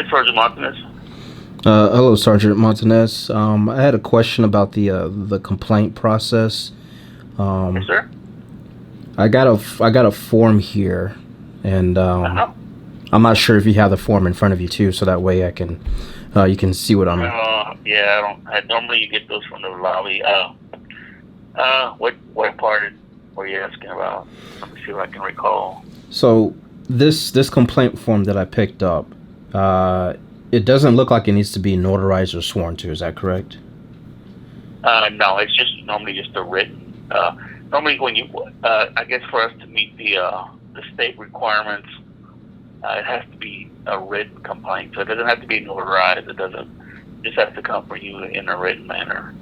Yes, Sergeant Martinez. Hello, Sergeant Montanez. I had a question about the complaint process. Yes, Um, sir. I got a form here, and Uh-huh. I'm not sure if you have the form in front of you too, so that way I can you can see what I'm. Yeah, I don't. Normally you get those from the lobby. What part were you asking about? Let me see if I can recall. So this complaint form that I picked up, uh, it doesn't look like it needs to be notarized or sworn to. Is that correct? No, it's just normally just a written. Normally when you, I guess for us to meet the state requirements, it has to be a written complaint. So it doesn't have to be notarized. It doesn't. Just have to come from you in a written manner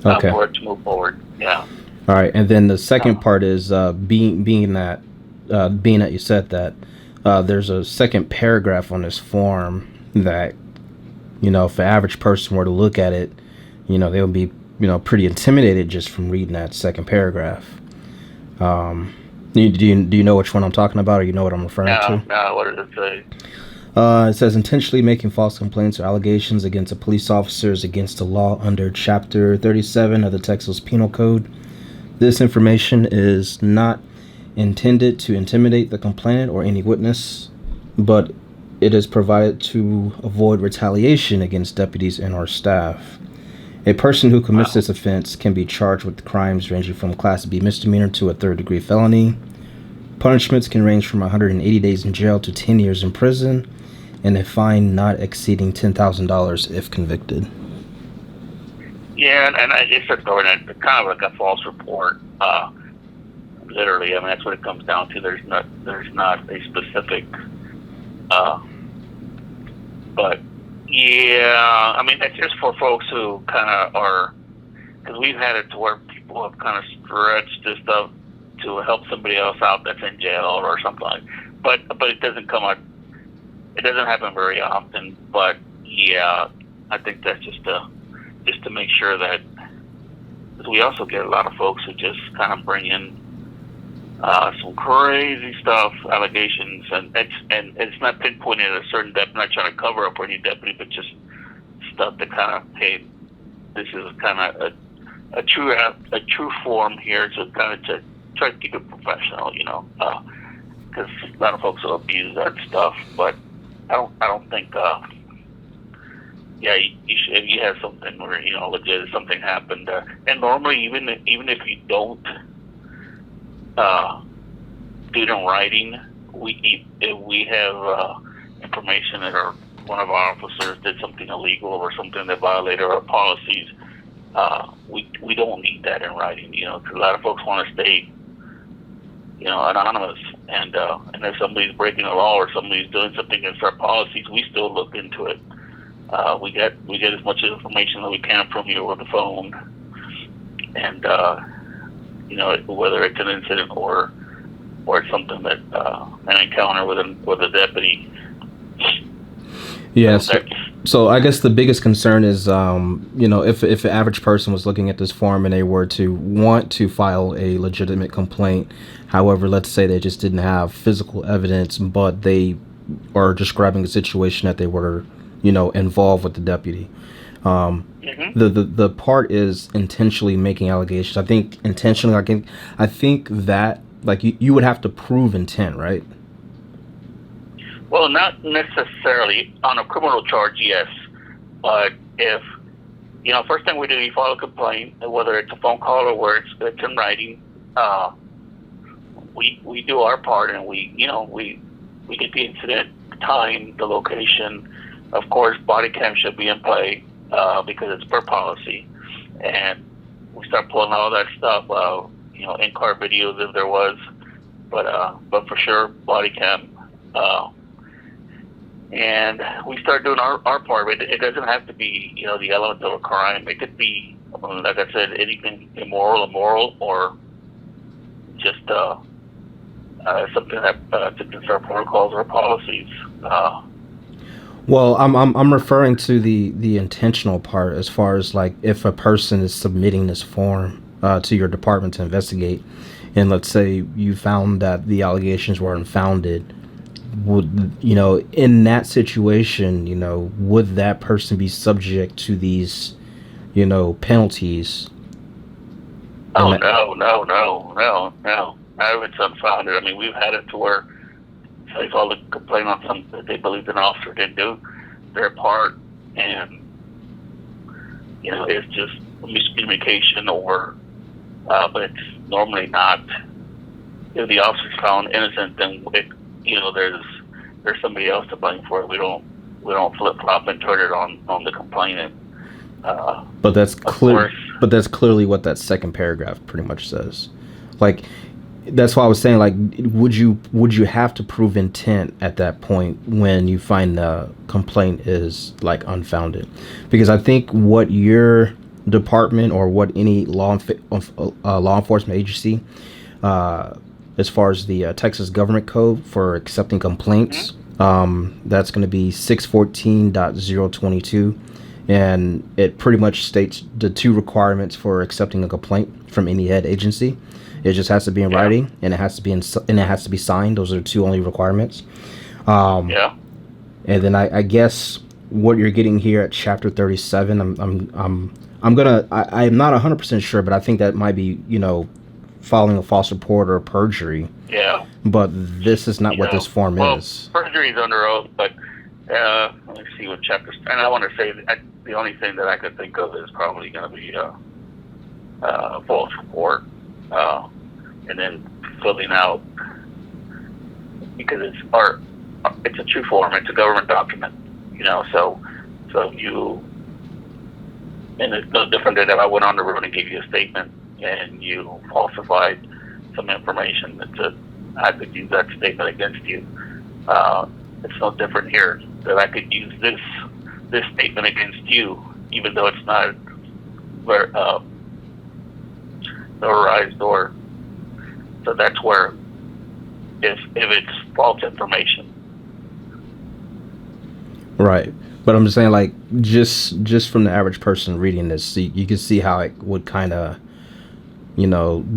Okay. for it to move forward. Yeah. All right. And then the second Uh, part is being that you said that there's a second paragraph on this form that if an average person were to look at it, they would be, pretty intimidated just from reading that second paragraph. Um, do you know which one I'm talking about, or you know what I'm referring to? no. What does it say? It says intentionally making false complaints or allegations against a police officer is against the law under Chapter 37 of the Texas Penal Code. This information is not intended to intimidate the complainant or any witness, but it is provided to avoid retaliation against deputies and or staff. A person who commits Wow. this offense can be charged with crimes ranging from Class B misdemeanor to a third-degree felony. Punishments can range from 180 days in jail to 10 years in prison, and a fine not exceeding $10,000 if convicted. Yeah, and it's just going at kind of like a false report. Literally, I mean that's what it comes down to. There's not a specific, uh, but yeah, I mean that's just for folks who kind of are, because we've had it to where people have kind of stretched this stuff to help somebody else out that's in jail or something like. But it doesn't come out. It doesn't happen very often. But yeah, I think that's just to make sure that, because we also get a lot of folks who just kind of bring in some crazy stuff, allegations, and it's not pinpointed at a certain deputy, not trying to cover up any deputy, but just stuff that kind of, hey, this is kind of a true form here, so kind of to try to keep it professional, because a lot of folks will abuse that stuff, but I don't think. Yeah, you should, if you have something where legit something happened, and normally even if you don't do it in writing, if we have information that one of our officers did something illegal or something that violated our policies, we don't need that in writing, because a lot of folks want to stay anonymous, and if somebody's breaking the law or somebody's doing something against our policies, we still look into it. We get as much information that we can from you over the phone, and whether it's an incident or it's something that an encounter with a deputy. Yes. That's So I guess the biggest concern is, if an average person was looking at this form and they were to want to file a legitimate complaint, however, let's say they just didn't have physical evidence, but they are describing a situation that they were, involved with the deputy. hmm The part is intentionally making allegations. I think intentionally, I think that like you would have to prove intent, right? well, not necessarily on a criminal charge, yes, but if first thing we do, you file a complaint, whether it's a phone call or where it's in writing. We do our part, and we get the incident, time, the location. Of course, body cam should be in play because it's per policy, and we start pulling all that stuff. In-car videos if there was, but for sure body cam. And we start doing our part. It doesn't have to be the element of a crime. It could be, like I said, anything immoral, or just something that to concern protocols or policies. Well, I'm referring to the intentional part, as far as like if a person is submitting this form to your department to investigate, and let's say you found that the allegations were unfounded, would, in that situation, would that person be subject to these, penalties? Oh And that, no, no, no, no, no. No, it's unfounded. I mean, we've had it to where they call a complaint on something that they believed an officer didn't do their part, and it's just miscommunication, or but it's normally not. If the officer's found innocent, then there's somebody else to blame for it. We don't flip flop and turn it on the complainant. but that's Of clear. course. But that's clearly what that second paragraph pretty much says. Like, that's why I was saying, like, would you have to prove intent at that point when you find the complaint is like unfounded? Because I think what your department or what any law enforcement agency, as far as the Texas government code for accepting complaints, that's going to be 614.022, and it pretty much states the two requirements for accepting a complaint from any head agency. It just has to be in writing, and it has to be signed. Those are the two only requirements. Yeah. And then I guess what you're getting here at chapter 37, I'm not 100% sure, but I think that might be filing a false report or perjury. Yeah. But this is not what this form is. Perjury is under oath, but let me see what chapter. And I want to say that the only thing that I could think of is probably going to be false report, and then filling out, because it's a true form. It's a government document, So you, and it's no different than if I went on the road and gave you a statement and you falsified some information that said I could use that statement against you. It's no different here, that I could use this statement against you, even though it's not notarized, or so that's where if it's false information. Right. But I'm just saying, like, just from the average person reading this, you can see how it would kind of,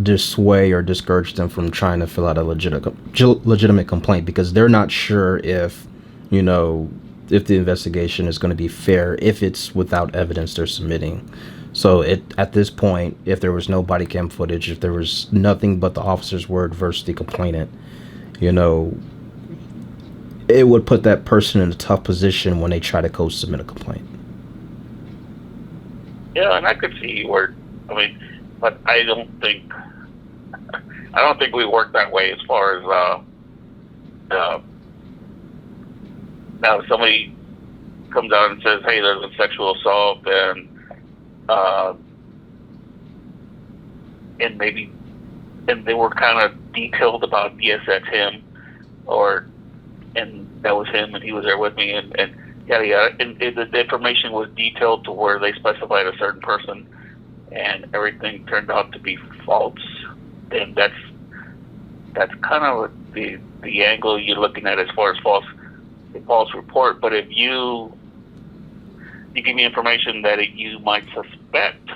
dissuade or discourage them from trying to fill out a legitimate complaint, because they're not sure if the investigation is going to be fair if it's without evidence they're submitting. So at this point, if there was no body cam footage, if there was nothing but the officer's word versus the complainant, it would put that person in a tough position when they try to submit a complaint. Yeah, and I could see where, but I don't think we work that way as far as now if somebody comes out and says, hey, there's a sexual assault, and they were kind of detailed about, yes, that's him, and that was him, and he was there with me, and yada yada, and the information was detailed to where they specified a certain person, and everything turned out to be false. Then that's kind of the angle you're looking at as far as false report. But if you give me information that you might suspect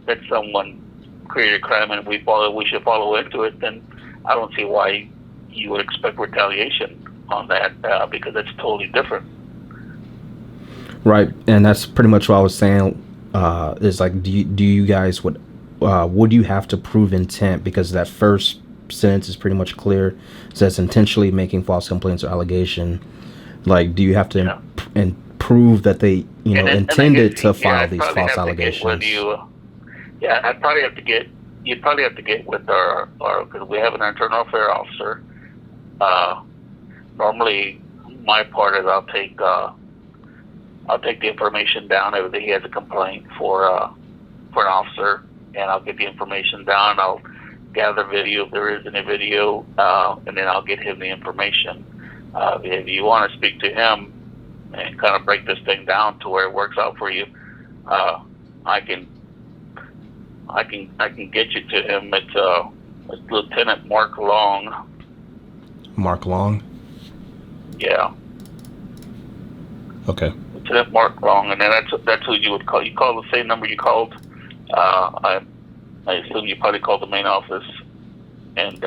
that someone created a crime and we should follow into it, then I don't see why you would expect retaliation on that, because it's totally different. Right, and that's pretty much what I was saying. Is like, do you guys would you have to prove intent? Because that first sentence is pretty much clear. It says intentionally making false complaints or allegation. Like, do you have to prove that they intended to file these false allegations? I'd probably have to get. You'd probably have to get with our because we have an internal affairs officer. Normally, my part is I'll take the information down if he has a complaint for an officer, and I'll get the information down. I'll gather video if there is any video, and then I'll get him the information. If you want to speak to him and kind of break this thing down to where it works out for you, I can get you to him. It's Lieutenant Mark Long. Mark Long? Yeah. Okay. Lieutenant Mark Long, and then that's who you would call. You call the same number you called. I assume you probably called the main office, and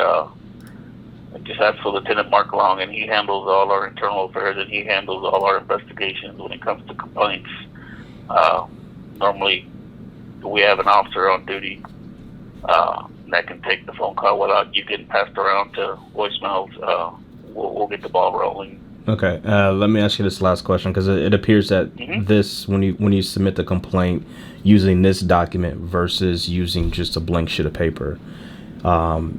just ask for Lieutenant Mark Long, and he handles all our internal affairs, and he handles all our investigations when it comes to complaints. Normally, we have an officer on duty that can take the phone call without you getting passed around to voicemails. We'll get the ball rolling. Okay, let me ask you this last question, because it appears that this, when you submit the complaint using this document versus using just a blank sheet of paper,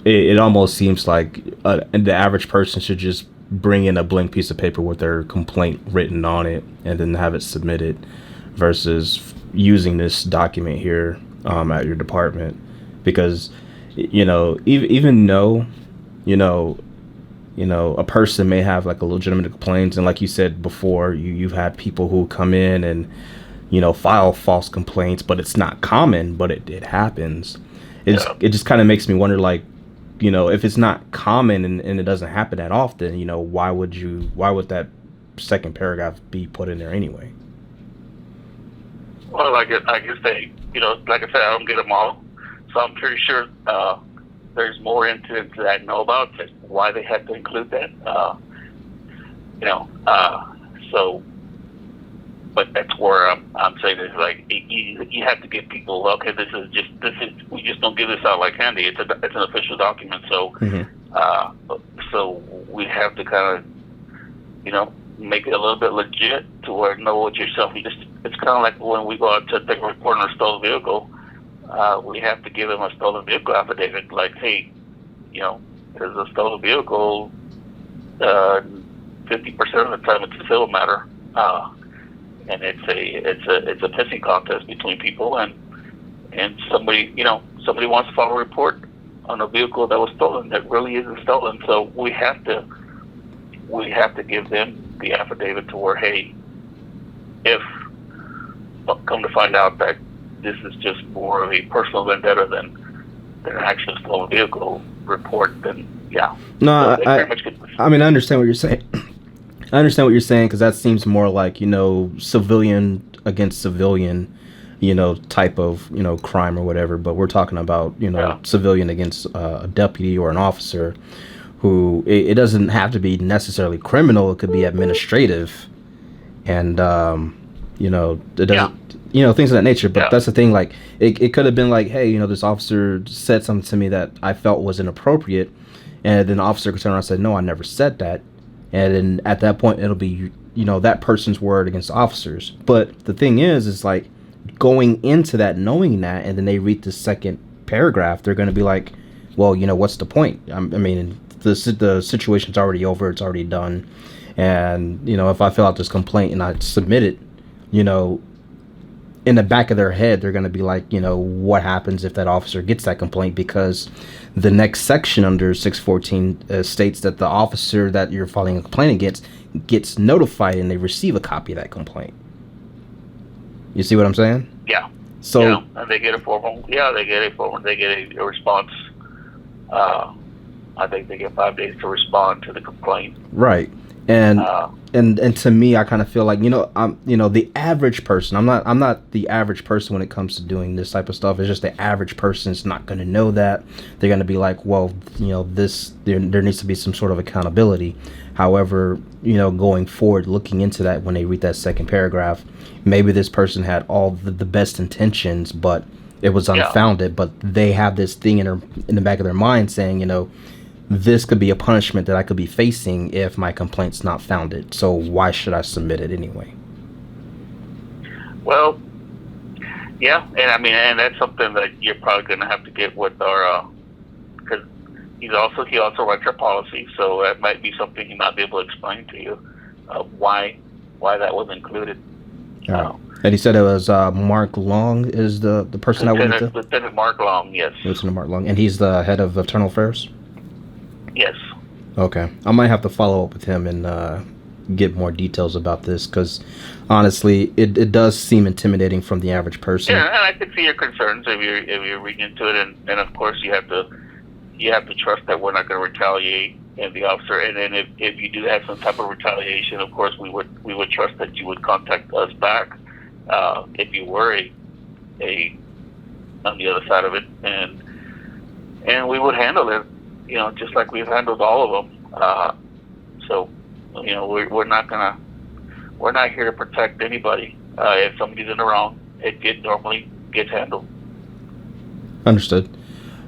it almost seems like the average person should just bring in a blank piece of paper with their complaint written on it and then have it submitted, versus using this document here at your department, because even though a person may have like a legitimate complaint, and like you said before, you've had people who come in and file false complaints, but it's not common, but it happens. It just kind of makes me wonder, like, if it's not common and it doesn't happen that often, why would that second paragraph be put in there anyway? Well, I guess they, like I said, I don't get them all, so I'm pretty sure there's more into that I know about, why they had to include that. So, but that's where I'm saying is, like, you have to give people, okay, we just don't give this out like candy. It's an official document, so so we have to kind of make it a little bit legit to where know what yourself. It's kind of like when we go out to take a report on a stolen vehicle. We have to give them a stolen vehicle affidavit, like, hey, there's a stolen vehicle. 50% of the time, it's a civil matter, and it's a pissing contest between people, and somebody wants to file a report on a vehicle that was stolen that really isn't stolen. So we have to give them the affidavit to where, hey, if come to find out that this is just more of a personal vendetta than an actual stolen vehicle report, then yeah. No, I understand what you're saying. I understand what you're saying, because that seems more like, civilian against civilian, type of, crime or whatever. But we're talking about, civilian against a deputy or an officer who, it doesn't have to be necessarily criminal. It could be administrative. And, it doesn't, things of that nature. But that's the thing. Like, it could have been like, hey, this officer said something to me that I felt was inappropriate. And then the officer could turn around and say, no, I never said that. And then at that point, it'll be, that person's word against the officers. But the thing is like, going into that, knowing that, and then they read the second paragraph, they're going to be like, well, what's the point? I mean, the situation's already over. It's already done. And, if I fill out this complaint and I submit it, in the back of their head, they're going to be like, what happens if that officer gets that complaint? Because the next section under 614 states that the officer that you're filing a complaint against gets notified and they receive a copy of that complaint. You see what I'm saying? Yeah. So and they get a formal. Yeah, they get a response. I think they get 5 days to respond to the complaint. Right. And to me, I kind of feel like, the average person, I'm not the average person when it comes to doing this type of stuff. It's just the average person's not going to know that. They're going to be like, well, there needs to be some sort of accountability. However, going forward, looking into that, when they read that second paragraph, maybe this person had all the best intentions, but it was unfounded. But they have this thing in the back of their mind saying, this could be a punishment that I could be facing if my complaint's not founded. So why should I submit it anyway? Well, yeah, and that's something that you're probably going to have to get with our, because he also writes our policy, so that might be something he might be able to explain to you why that was included. And he said it was Mark Long is the person Lieutenant Mark Long, yes. Lieutenant Mark Long, and he's the head of Internal Affairs? Yes. Okay. I might have to follow up with him and get more details about this, because honestly, it does seem intimidating from the average person. Yeah, and I can see your concerns if you're reading into it, and of course you have to trust that we're not going to retaliate, and the officer, and then if you do have some type of retaliation, of course we would trust that you would contact us back if you were a on the other side of it, and we would handle it just like we've handled all of them. So, we're not here to protect anybody. If somebody's in the wrong, it normally gets handled. Understood.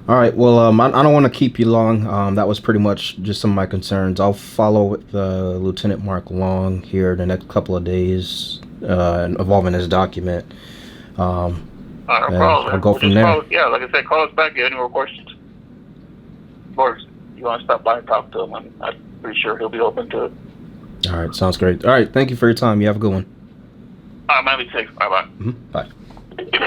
All right. Well, I don't want to keep you long. That was pretty much just some of my concerns. I'll follow with Lieutenant Mark Long here the next couple of days involving this document. No And problem. I'll go We'll from just there. like I said, call us back if you have any more questions. Or you want to stop by and talk to him, I'm pretty sure he'll be open to it. All right. Sounds great. All right. Thank you for your time. You have a good one. Man, be safe. Bye-bye. Bye.